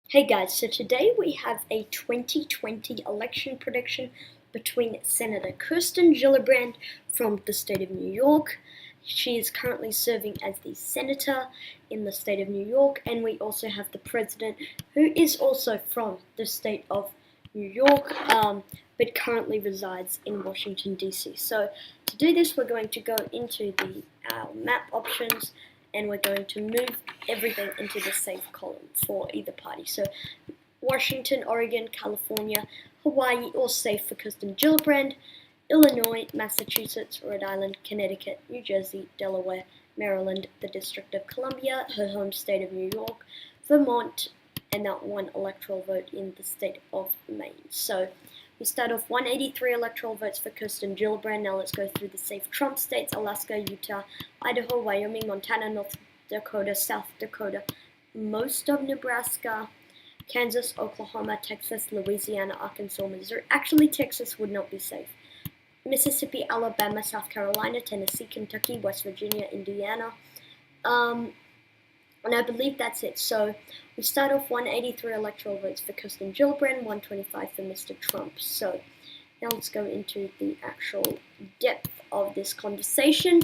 Hey guys, so today we have a 2020 election prediction between Senator Kirsten Gillibrand from the state of New York. She is currently serving as the senator in the state of New York, and we also have the president, who is also from the state of New York, but currently resides in Washington, D.C. So to do this, we're going to go into the map options, and we're going to move everything into the safe column for either party. So Washington, Oregon, California, Hawaii, all safe for Kirsten Gillibrand. Illinois, Massachusetts, Rhode Island, Connecticut, New Jersey, Delaware, Maryland, the District of Columbia, her home state of New York, Vermont, and that one electoral vote in the state of Maine. So we start off 183 electoral votes for Kirsten Gillibrand. Now let's go through the safe Trump states: Alaska, Utah, Idaho, Wyoming, Montana, North Dakota, South Dakota, most of Nebraska, Kansas, Oklahoma, Texas, Louisiana, Arkansas, Missouri. Actually, Texas would not be safe. Mississippi, Alabama, South Carolina, Tennessee, Kentucky, West Virginia, Indiana. And I believe that's it. So we start off 183 electoral votes for Kirsten Gillibrand, 125 for Mr. Trump. So now let's go into the actual depth of this conversation.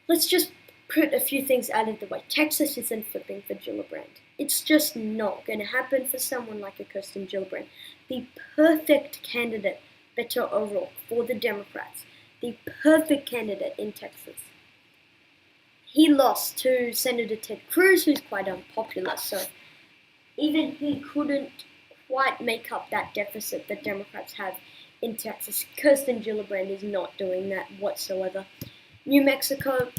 Let's just put a few things out of the way. Texas isn't flipping for Gillibrand. It's just not going to happen for someone like a Kirsten Gillibrand. The perfect candidate, better overall, for the Democrats. The perfect candidate in Texas. He lost to Senator Ted Cruz, who's quite unpopular, so even he couldn't quite make up that deficit that Democrats have in Texas. Kirsten Gillibrand is not doing that whatsoever. New Mexico,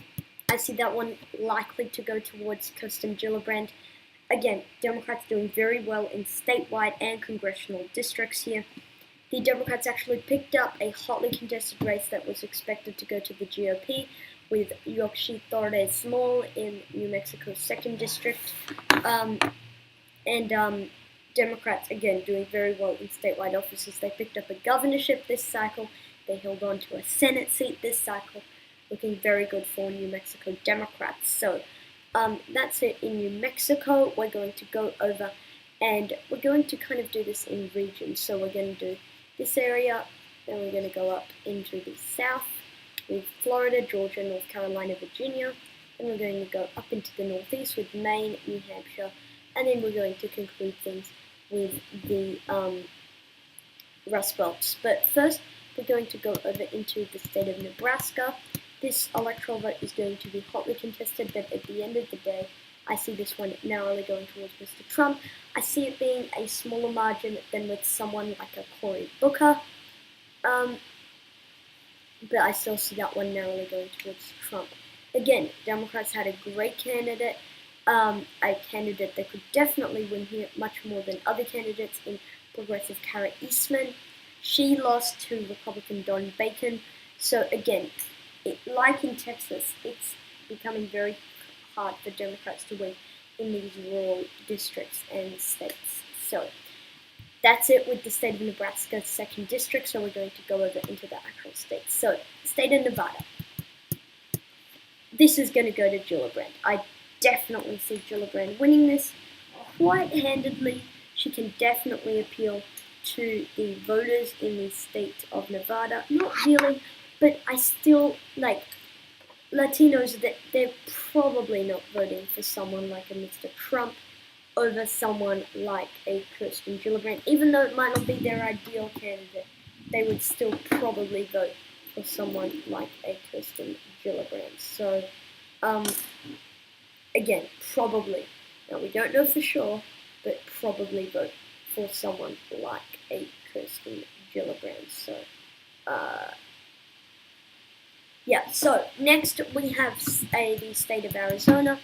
I see that one likely to go towards Kirsten Gillibrand. Again, Democrats doing very well in statewide and congressional districts here. The Democrats actually picked up a hotly contested race that was expected to go to the GOP, with Yoshi Torres Small in New Mexico's 2nd District. Democrats, again, doing very well in statewide offices. They picked up a governorship this cycle. They held on to a Senate seat this cycle, looking very good for New Mexico Democrats. So that's it in New Mexico. We're going to go over, and we're going to kind of do this in regions. So we're going to do this area, then we're going to go up into the south with Florida, Georgia, North Carolina, Virginia, and we're going to go up into the northeast with Maine, New Hampshire, and then we're going to conclude things with the Rust Belts. But first, we're going to go over into the state of Nebraska. This electoral vote is going to be hotly contested, but at the end of the day, I see this one narrowly going towards Mr. Trump. I see it being a smaller margin than with someone like a Cory Booker. But I still see that one narrowly going towards Trump. Again, Democrats had a great candidate, a candidate that could definitely win here much more than other candidates in progressive Kara Eastman. She lost to Republican Don Bacon. So again, like in Texas, it's becoming very hard for Democrats to win in these rural districts and states. So that's it with the state of Nebraska's 2nd District, so we're going to go over into the actual states. So, state of Nevada. This is going to go to Gillibrand. I definitely see Gillibrand winning this quite handedly. She can definitely appeal to the voters in the state of Nevada. Not really, but I still, Latinos, that they're probably not voting for someone like a Mr. Trump over someone like a Kirsten Gillibrand. Even though it might not be their ideal candidate, they would still probably vote for someone like a Kirsten Gillibrand. So, again, probably. Now, we don't know for sure, but probably vote for someone like a Kirsten Gillibrand. So, so next we have the state of Arizona.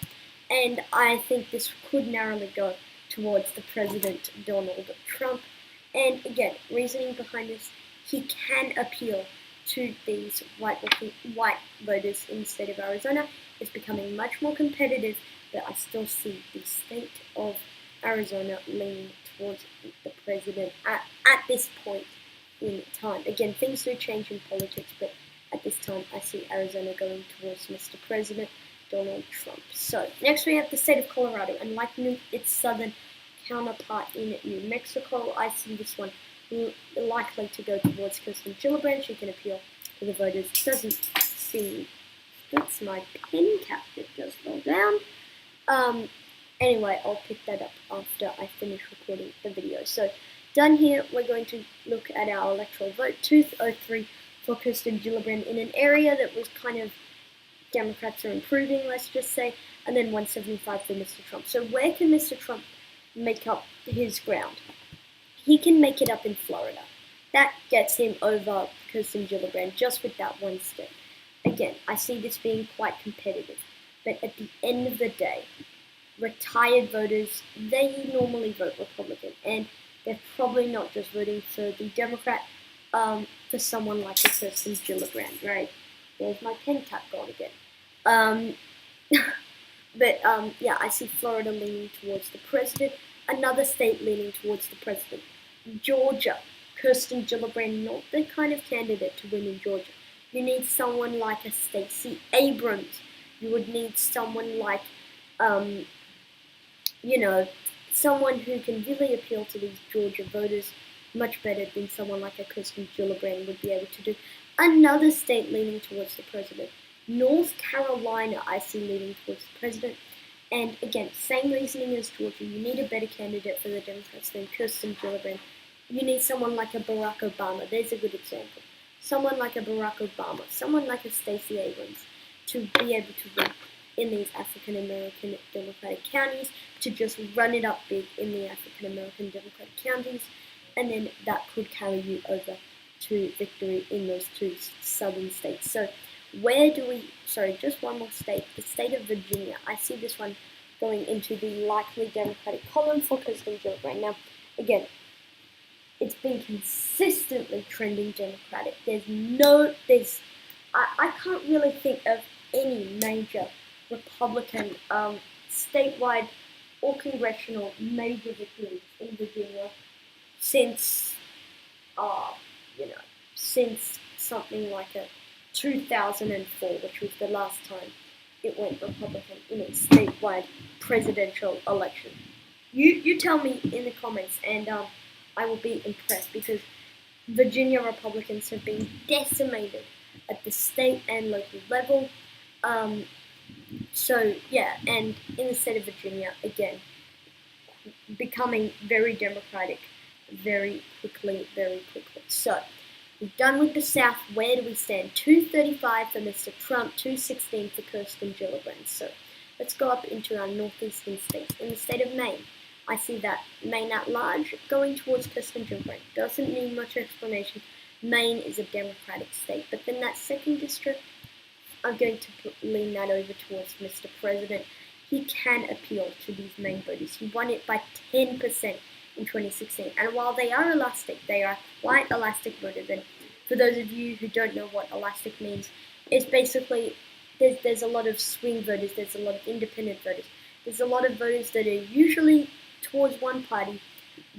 And I think this could narrowly go towards the President Donald Trump. And again, reasoning behind this, he can appeal to these white voters in the state of Arizona. It's becoming much more competitive, but I still see the state of Arizona leaning towards the president at this point in time. Again, things do change in politics, but at this time, I see Arizona going towards Mr. President Donald Trump. So, next we have the state of Colorado, and like its southern counterpart in New Mexico. I see this one likely to go towards Kirsten Gillibrand. She can appeal to the voters. Doesn't seem. That's my pen cap that just fell down. Anyway, I'll pick that up after I finish recording the video. So, done here, we're going to look at our electoral vote. 203 for Kirsten Gillibrand in an area that was kind of Democrats are improving, let's just say, and then 175 for Mr. Trump. So where can Mr. Trump make up his ground? He can make it up in Florida. That gets him over Kirsten Gillibrand just with that one state. Again, I see this being quite competitive, but at the end of the day, retired voters, they normally vote Republican, and they're probably not just voting for the Democrat, for someone like a Kirsten Gillibrand, right? There's my pen cap gone again. Yeah, I see Florida leaning towards the president, another state leaning towards the president. Georgia, Kirsten Gillibrand, not the kind of candidate to win in Georgia. You need someone like a Stacey Abrams. You would need someone like, someone who can really appeal to these Georgia voters much better than someone like a Kirsten Gillibrand would be able to do. Another state leaning towards the president. North Carolina, I see leaning towards the president. And again, same reasoning as Georgia. You need a better candidate for the Democrats than Kirsten Gillibrand. You need someone like a Barack Obama. There's a good example. Someone like a Barack Obama. Someone like a Stacey Abrams to be able to win in these African American Democratic counties, to just run it up big in the African American Democratic counties, and then that could carry you over to victory in those two southern states. So just one more state, the state of Virginia. I see this one going into the likely Democratic column for Kirsten Gillibrand. Now, again, it's been consistently trending Democratic. I can't really think of any major Republican statewide or congressional major victories in Virginia since something like a 2004, which was the last time it went Republican in a statewide presidential election. You tell me in the comments, and I will be impressed, because Virginia Republicans have been decimated at the state and local level. And in the state of Virginia, again, becoming very Democratic very quickly. So, we're done with the South. Where do we stand? 235 for Mr. Trump, 216 for Kirsten Gillibrand. So, let's go up into our northeastern states. In the state of Maine, I see that Maine at large going towards Kirsten Gillibrand. Doesn't need much explanation. Maine is a Democratic state. But then that second district, I'm going to lean that over towards Mr. President. He can appeal to these Maine voters. He won it by 10% in 2016. And while they are elastic, they are quite elastic voters. And for those of you who don't know what elastic means, it's basically there's a lot of swing voters, there's a lot of independent voters. There's a lot of voters that are usually towards one party,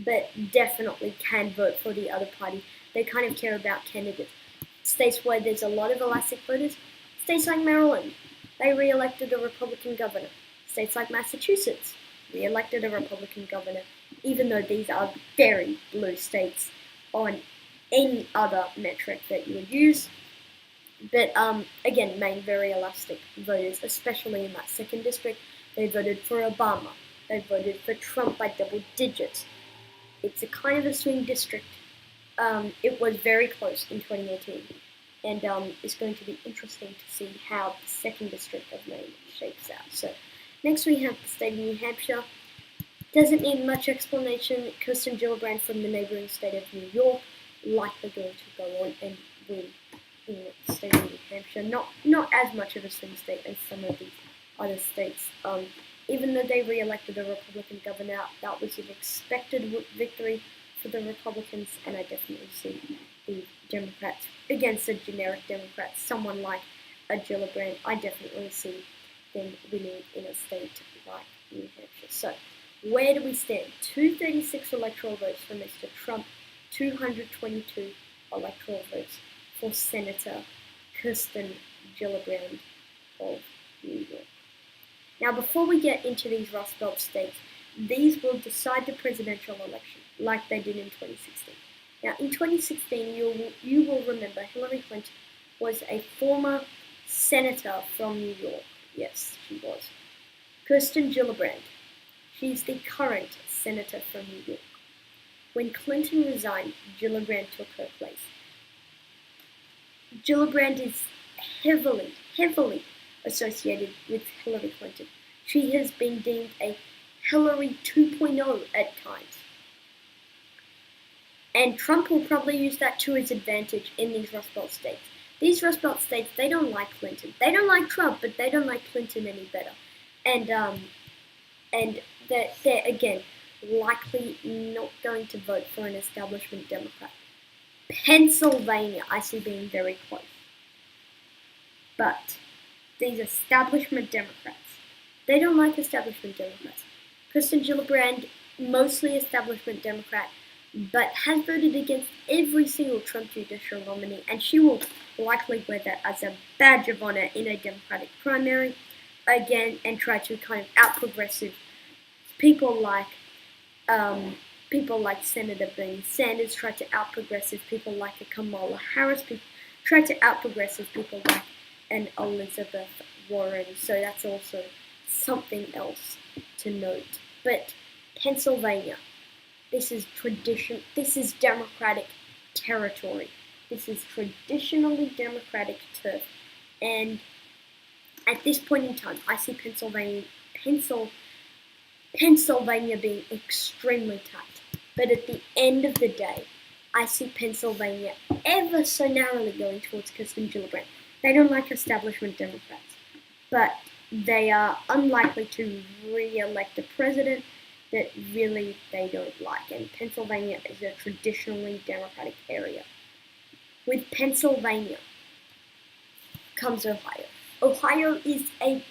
but definitely can vote for the other party. They kind of care about candidates. States where there's a lot of elastic voters, states like Maryland, they re-elected a Republican governor. States like Massachusetts re-elected a Republican governor, even though these are very blue states on any other metric that you would use. But again, Maine, very elastic voters, especially in that second district. They voted for Obama. They voted for Trump by double digits. It's a kind of a swing district. It was very close in 2018. And it's going to be interesting to see how the second district of Maine shakes out. So next we have the state of New Hampshire. Doesn't need much explanation. Kirsten Gillibrand from the neighboring state of New York, likely going to go on and win in the state of New Hampshire. Not as much of a swing state as some of these other states. Even though they re-elected a Republican governor, that was an expected victory for the Republicans, and I definitely see the Democrats against a generic Democrat, someone like a Gillibrand. I definitely see them winning in a state like New Hampshire. So, where do we stand? 236 electoral votes for Mr. Trump, 222 electoral votes for Senator Kirsten Gillibrand of New York. Now, before we get into these Rust Belt states, these will decide the presidential election, like they did in 2016. Now, in 2016, you will remember Hillary Clinton was a former senator from New York. Yes, she was. Kirsten Gillibrand, she's the current senator from New York. When Clinton resigned, Gillibrand took her place. Gillibrand is heavily associated with Hillary Clinton. She has been deemed a Hillary 2.0 at times. And Trump will probably use that to his advantage in these Rust Belt states. These Rust Belt states, they don't like Clinton. They don't like Trump, but they don't like Clinton any better. And they're again likely not going to vote for an establishment Democrat. Pennsylvania, I see being very close. But these establishment Democrats, they don't like establishment Democrats. Kirsten Gillibrand, mostly establishment Democrat, but has voted against every single Trump judicial nominee, and she will likely wear that as a badge of honor in a Democratic primary again, and try to kind of out-progressive people like Senator Bernie Sanders, try to out-progressive people like a Kamala Harris, try to out-progressive people like an Elizabeth Warren. So that's also something else to note. But Pennsylvania, this is Democratic territory. This is traditionally Democratic turf. And at this point in time, I see Pennsylvania being extremely tight. But at the end of the day, I see Pennsylvania ever so narrowly going towards Kirsten Gillibrand. They don't like establishment Democrats, but they are unlikely to re-elect a president that really they don't like. And Pennsylvania is a traditionally Democratic area. With Pennsylvania comes Ohio. Ohio is a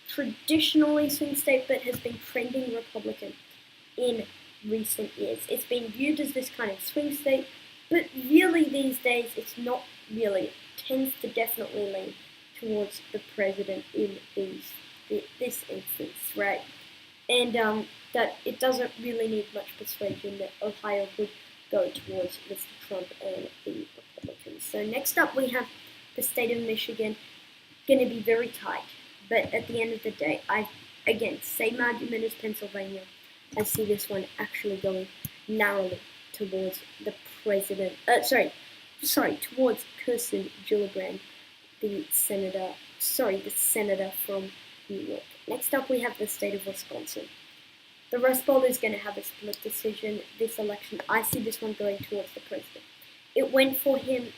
traditionally swing state but has been trending Republican in recent years. It's been viewed as this kind of swing state, but really these days it's not really. It tends to definitely lean towards the president in this instance, right? And that it doesn't really need much persuasion that Ohio would go towards Mr. Trump and the Republicans. So next up we have the state of Michigan, going to be very tight. But at the end of the day, same argument as Pennsylvania. I see this one actually going narrowly towards the president. Towards Kirsten Gillibrand, the senator from New York. Next up, we have the state of Wisconsin. The Rust Belt is going to have a split decision this election. I see this one going towards the president. It went for him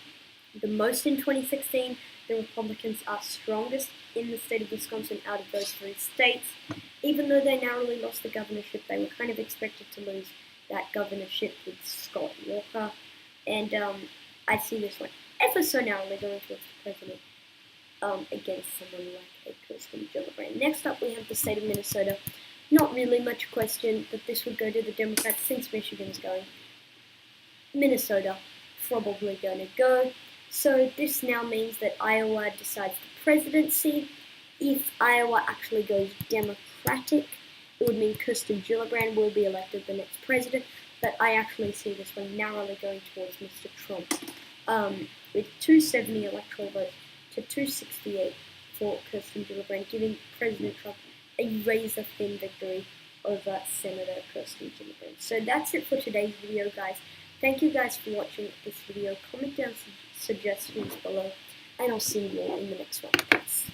the most in 2016. The Republicans are strongest in the state of Wisconsin out of those three states. Even though they narrowly lost the governorship, they were kind of expected to lose that governorship with Scott Walker. And I see this one ever so narrowly going towards the president against someone like a Kirsten Gillibrand. Next up, we have the state of Minnesota. Not really much question that this would go to the Democrats since Michigan's going. Minnesota probably going to go. So this now means that Iowa decides the presidency. If Iowa actually goes Democratic, it would mean Kirsten Gillibrand will be elected the next president. But I actually see this one narrowly going towards Mr. Trump, with 270 electoral votes to 268 for Kirsten Gillibrand, giving President Trump a razor-thin victory over Senator Kirsten Gillibrand. So that's it for today's video, guys. Thank you guys for watching this video. Comment down suggestions below, and I'll see you all in the next one. Thanks.